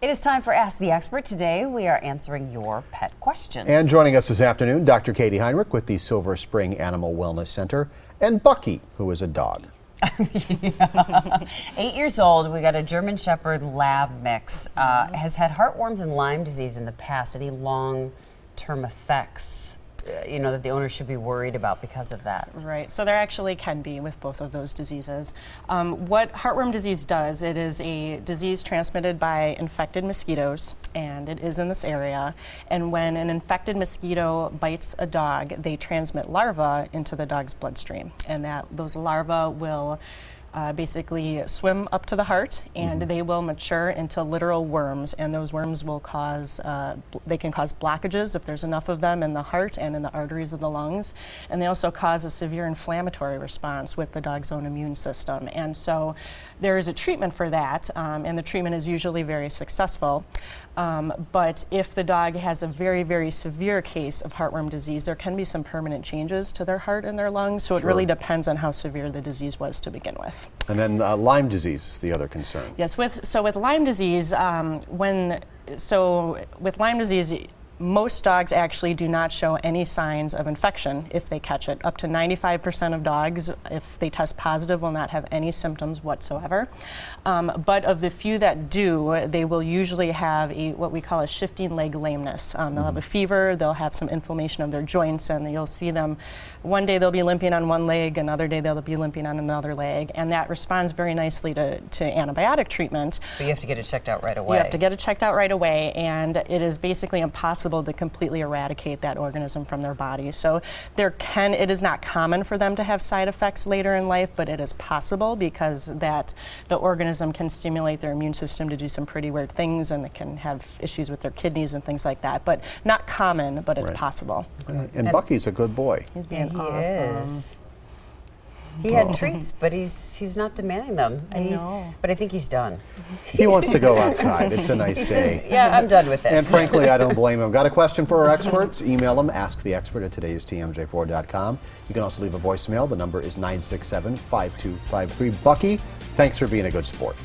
It is time for Ask the Expert. Today we are answering your pet questions. And joining us this afternoon, Dr. Katie Heinrich with the Silver Spring Animal Wellness Center, and Bucky, who is a dog. 8 years old. We got a German Shepherd Lab mix. Has had heartworms and Lyme disease in the past. Any long-term effects, that the owner should be worried about because of that? Right. So there actually can be with both of those diseases. What heartworm disease does, it is a disease transmitted by infected mosquitoes, and it is in this area. And when an infected mosquito bites a dog, they transmit larvae into the dog's bloodstream, and those larvae will basically swim up to the heart, and they will mature into literal worms, and those worms will cause, they can cause blockages if there's enough of them in the heart and in the arteries of the lungs, and they also cause a severe inflammatory response with the dog's own immune system. And so there is a treatment for that, and the treatment is usually very successful. But if the dog has a very, very severe case of heartworm disease, there can be some permanent changes to their heart and their lungs, so it really depends on how severe the disease was to begin with. And then Lyme disease is the other concern. Yes, with Lyme disease, with Lyme disease, most dogs actually do not show any signs of infection if they catch it. Up to 95% of dogs, if they test positive, will not have any symptoms whatsoever. But of the few that do, they will usually have what we call a shifting leg lameness. They'll have a fever, they'll have some inflammation of their joints, and you'll see them, one day they'll be limping on one leg, another day they'll be limping on another leg, and that responds very nicely to antibiotic treatment. But you have to get it checked out right away. You have to get it checked out right away, and it is basically impossible to completely eradicate that organism from their body. So it is not common for them to have side effects later in life, but it is possible because the organism can stimulate their immune system to do some pretty weird things, and they can have issues with their kidneys and things like that. But not common, but it's possible. And Bucky's a good boy. He's being he awesome. is. He had treats, but he's not demanding them. But I think he's done. He wants to go outside. It's a nice day. Says, yeah, I'm done with this. And frankly, I don't blame him. Got a question for our experts? Email them, asktheexpert at todaystmj4.com. You can also leave a voicemail. The number is 967-5253. Bucky, thanks for being a good sport.